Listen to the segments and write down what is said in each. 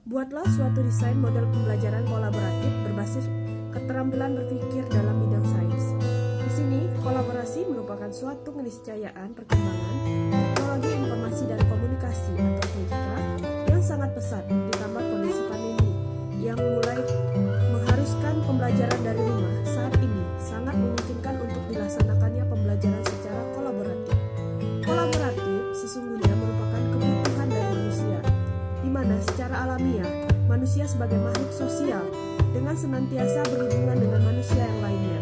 Buatlah suatu desain model pembelajaran kolaboratif berbasis keterampilan berpikir dalam bidang sains. Di sini, kolaborasi merupakan suatu keniscayaan perkembangan teknologi informasi dan komunikasi atau TIK yang sangat pesat, ditambah kondisi pandemi yang mulai mengharuskan pembelajaran dari rumah. Saat ini sangat memungkinkan untuk dilaksanakannya pembelajaran secara kolaboratif. Kolaboratif sesungguhnya merupakan kebutuhan dari manusia, di mana secara alamiah manusia sebagai makhluk sosial dengan senantiasa berhubungan dengan manusia yang lainnya,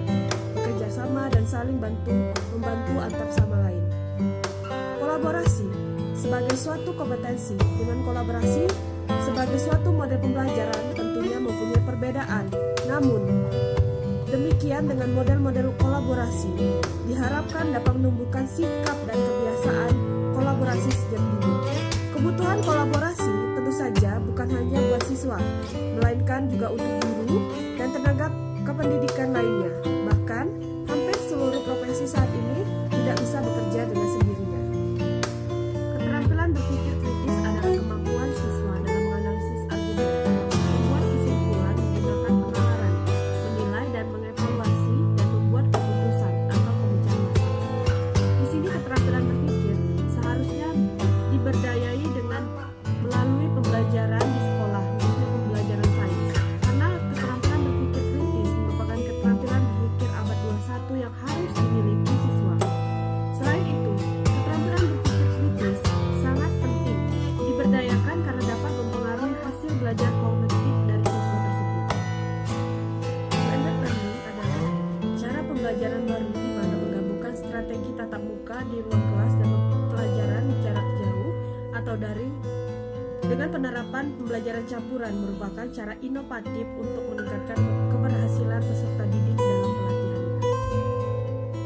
bekerja sama dan saling membantu antar sama lain. Kolaborasi sebagai suatu kompetensi dengan kolaborasi sebagai suatu model pembelajaran tentunya mempunyai perbedaan. Namun, demikian dengan model-model kolaborasi diharapkan dapat menumbuhkan sikap dan kebiasaan kolaborasi sejak dini. Kebutuhan kolaborasi tentu saja bukan hanya buat siswa, melainkan juga untuk guru dan tenaga kependidikan lainnya. Bahkan, hampir seluruh profesi saat ini tidak bisa bekerja dengan sendirinya. Keterampilan berpikir kritis adalah kemampuan siswa dalam menganalisis argumen, membuat kesimpulan menggunakan penalaran, menilai dan mengevaluasi, dan membuat keputusan atau pemecahan masalah. Di sini keterampilan berpikir seharusnya diberdayai dengan melalui pembelajaran di sekolah, khususnya pembelajaran sains. Karena keterampilan berpikir kritis merupakan keterampilan berpikir abad 21 yang harus dimiliki siswa. Selain itu, keterampilan berpikir kritis sangat penting diberdayakan karena dapat mempengaruhi hasil belajar kognitif dari siswa tersebut. Blended learning adalah cara pembelajaran baru di mana menggabungkan strategi tatap muka di ruang kelas dan pelajaran jarak jauh atau daring dengan penerapan pembelajaran campuran merupakan cara inovatif untuk meningkatkan keberhasilan peserta didik dalam pelatihannya.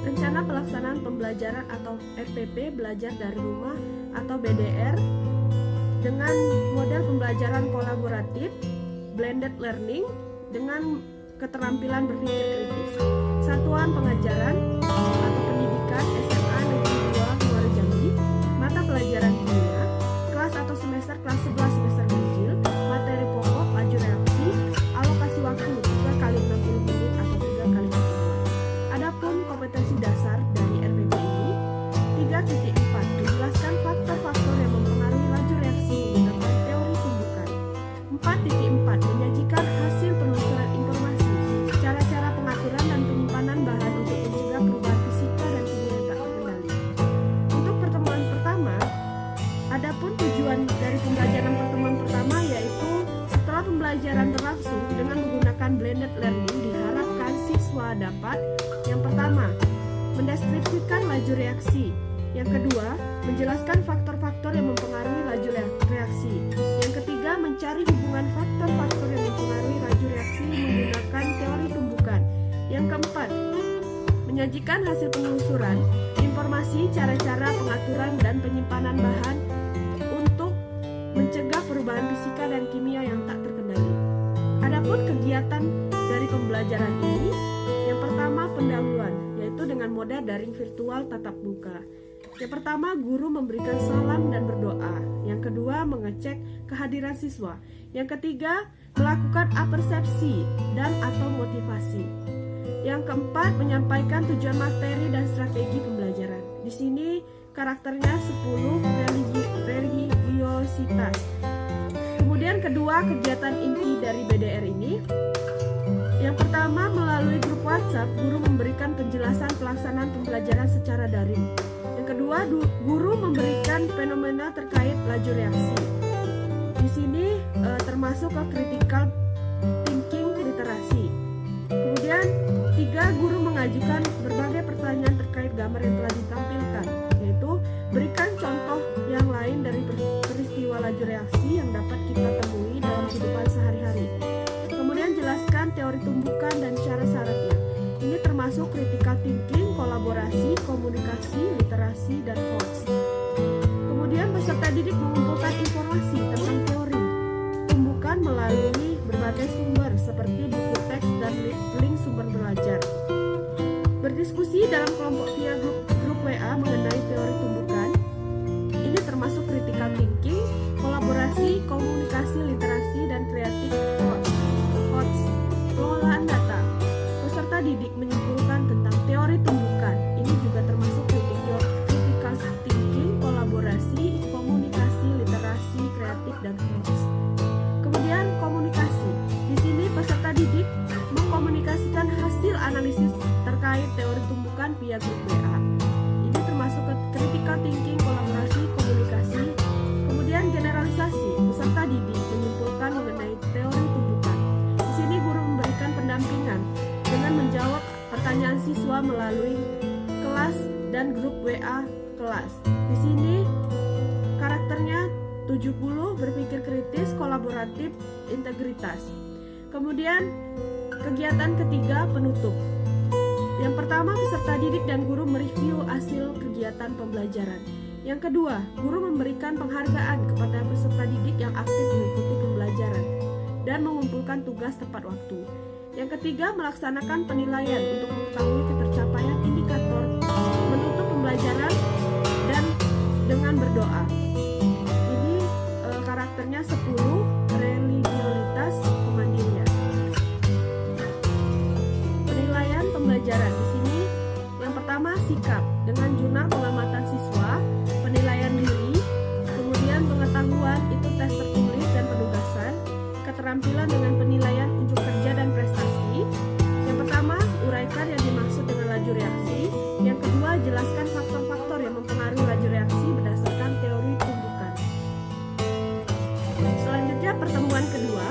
Rencana pelaksanaan pembelajaran atau RPP belajar dari rumah atau BDR dengan model pembelajaran kolaboratif, blended learning dengan keterampilan berpikir kritis. Satuan pengajaran atau pendidikan SMA Negeri 2 Muara Jambi, mata pelajaran kimia, kelas atau semester kelas 11 semester ganjil, materi pokok, laju reaksi, alokasi waktu 3 kali 60 menit atau 3 kali 40. Adapun kompetensi dasar dari RPP ini 3.4 menjelaskan faktor-faktor yang mempengaruhi laju reaksi menggunakan teori tumbukan. 4.4 menyajikan hasil penelusuran informasi, cara-cara pengaturan dan penyimpanan bahan untuk mencegah perubahan fisika dan kimia yang tak terkendali. Untuk pertemuan pertama, adapun tujuan dari pembelajaran pertemuan pertama yaitu setelah pembelajaran berlangsung dengan menggunakan blended learning diharapkan siswa dapat yang pertama, mendeskripsikan laju reaksi. Yang kedua, menjelaskan faktor-faktor yang mempengaruhi laju reaksi. Yang ketiga, mencari hubungan faktor-faktor yang mempengaruhi laju reaksi menggunakan teori tumbukan. Yang keempat, menyajikan hasil penelusuran, informasi, cara-cara pengaturan dan penyimpanan bahan untuk mencegah perubahan fisika dan kimia yang tak terkendali. Adapun kegiatan dari pembelajaran ini, yang pertama pendahuluan, yaitu dengan model daring virtual tatap muka. Yang pertama, guru memberikan salam dan berdoa. Yang kedua, mengecek kehadiran siswa. Yang ketiga, melakukan apersepsi dan atau motivasi. Yang keempat, menyampaikan tujuan materi dan strategi pembelajaran. Di sini karakternya 10 religiositas. Kemudian kedua, kegiatan inti dari BDR ini. Yang pertama, melalui grup WhatsApp, guru memberikan penjelasan pelaksanaan pembelajaran secara daring. Yang kedua, guru memberikan fenomena terkait laju reaksi. Di sini termasuk ke critical thinking literasi. Kemudian, tiga, guru mengajukan berbagai pertanyaan terkait gambar yang telah ditampilkan, yaitu berikan contoh yang lain dari peristiwa laju reaksi yang dapat kita temui dalam kehidupan sehari-hari. Kemudian jelaskan teori tumbukan dan syarat-syaratnya. Ini termasuk critical thinking, kolaborasi, komunikasi, literasi, dan hoax. Kemudian peserta didik mengumpulkan informasi tentang teori tumbukan melalui berbagai sumber seperti buku teks dan link sumber belajar. Berdiskusi dalam kelompok via grup WA mengenai teori tumbukan. Ini termasuk critical thinking, kolaborasi, komunikasi, literasi, dan HOTS. Kemudian komunikasi. Di sini peserta didik mengkomunikasikan hasil analisis terkait teori tumbukan via grup WA. Ini termasuk critical thinking, kolaborasi, komunikasi. Kemudian generalisasi. Peserta didik menyimpulkan mengenai teori tumbukan. Di sini guru memberikan pendampingan dengan menjawab pertanyaan siswa melalui kelas dan grup WA kelas. Di sini karakternya 70, berpikir kritis, kolaboratif, integritas. Kemudian kegiatan ketiga, penutup. Yang pertama, peserta didik dan guru mereview hasil kegiatan pembelajaran. Yang kedua, guru memberikan penghargaan kepada peserta didik yang aktif mengikuti pembelajaran dan mengumpulkan tugas tepat waktu. Yang ketiga, melaksanakan penilaian untuk mengetahui ketercapaian indikator menutup pembelajaran dan dengan berdoa. Ini karakternya 10, religiositas, kemandirian. Penilaian pembelajaran di sini yang pertama, sikap dengan jurnal pengamatan siswa, penilaian diri, kemudian pengetahuan itu tes tertulis dan penugasan, keterampilan dengan penilaian unjuk kerja dan prestasi. Yang pertama, uraikan yang dimaksud dengan laju reaksi. Yang kedua, jelaskan faktor-faktor yang mempengaruhi laju reaksi berdasarkan teori tumbukan. Selanjutnya, pertemuan kedua.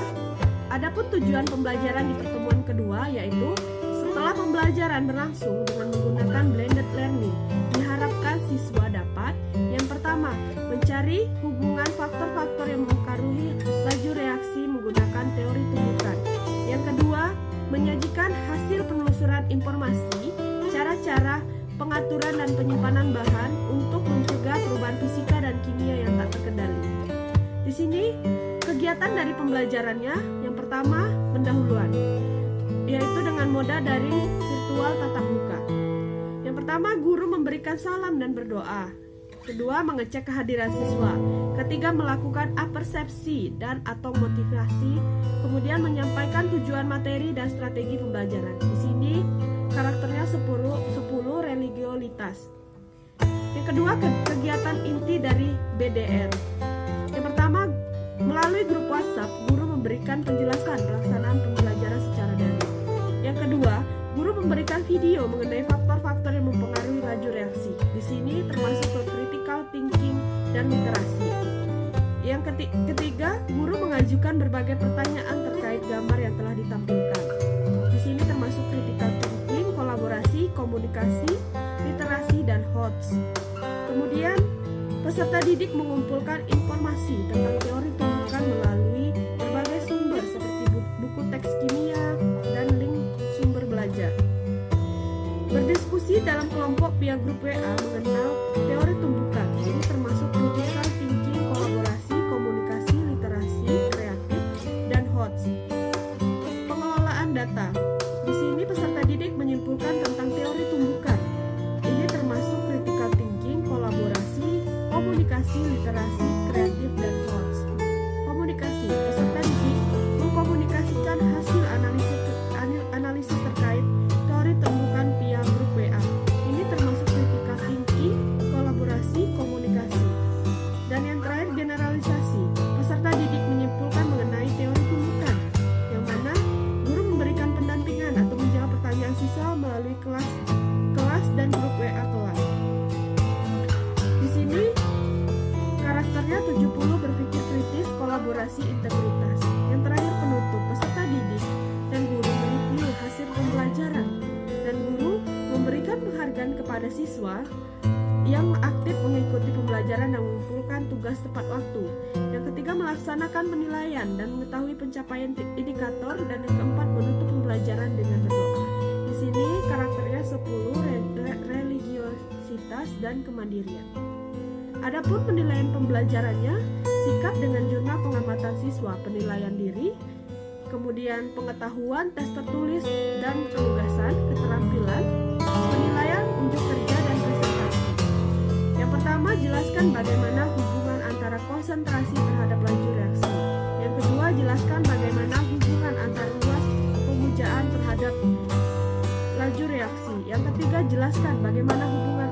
Adapun tujuan pembelajaran di pertemuan kedua yaitu setelah pembelajaran berlangsung dengan menggunakan blended learning, diharapkan siswa dapat yang pertama, mencari hubungan faktor-faktor yang mempengaruhi laju reaksi menggunakan teori tumbukan. Yang kedua, menyajikan hasil penelusuran informasi, cara-cara pengaturan dan penyimpanan bahan untuk mencegah perubahan fisika dan kimia yang tak terkendali. Di sini, kegiatan dari pembelajarannya yang pertama, pendahuluan, yaitu dengan moda daring virtual tatap muka. Yang pertama, guru memberikan salam dan berdoa. Kedua, mengecek kehadiran siswa. Ketiga, melakukan apersepsi dan atau motivasi. Kemudian menyampaikan tujuan materi dan strategi pembelajaran. Di sini karakternya 10 religiositas. Yang kedua, kegiatan inti dari BDR. Yang pertama, melalui grup WhatsApp, guru memberikan penjelasan pelaksanaan pembelajaran secara daring. Yang kedua, guru memberikan video mengenai faktor-faktor yang mempengaruhi laju reaksi. Di sini termasuk critical thinking dan literasi. Yang ketiga, guru mengajukan berbagai pertanyaan terkait gambar yang telah ditampilkan. Di sini termasuk critical thinking, kolaborasi, komunikasi, literasi, dan HOTS. Kemudian, peserta didik mengumpulkan informasi tentang teori tumbukan melalui berbagai sumber seperti buku teks kimia dan link sumber belajar. Berdiskusi dalam kelompok via grup WA mengenal teori tumbukan. Ini termasuk critical thinking, kolaborasi, komunikasi, literasi, kreatif, dan HOTS. Pengelolaan data. Di sini peserta didik menyimpulkan tentang teori tumbukan. Ini termasuk critical thinking, kolaborasi, komunikasi, literasi, kreatif, dan HOTS. Komunikasi. Peserta didik mengkomunikasikan hasil analisis terkait teori tumbukan via grup WA. Ini termasuk critical thinking, kolaborasi, komunikasi. Dan yang terakhir, generalisasi. Peserta didik menyimpulkan mengenai teori tumbukan, yang mana guru memberikan pendampingan atau menjawab pertanyaan siswa melalui kelas dan grup WA kelas. Di sini karakternya 70, berpikir kritis, kolaborasi, integritas. Yang terakhir, penutup. Peserta didik dan guru mereview hasil pembelajaran dan guru memberikan penghargaan kepada siswa yang aktif mengikuti pembelajaran dan mengumpulkan tugas tepat waktu. Yang ketiga, melaksanakan penilaian dan mengetahui pencapaian indikator, dan yang keempat, menutup pembelajaran dengan berdoa. Di sini karakternya 10, religiositas dan kemandirian. Adapun penilaian pembelajarannya, sikap dengan jurnal pengamatan siswa, penilaian diri, kemudian pengetahuan, tes tertulis dan penugasan, keterampilan, penilaian unjuk kerja dan presentasi. Yang pertama, jelaskan bagaimana hubungan antara konsentrasi terhadap laju reaksi. Yang kedua, jelaskan bagaimana hubungan antara luas pemujaan terhadap laju reaksi. Yang ketiga, jelaskan bagaimana hubungan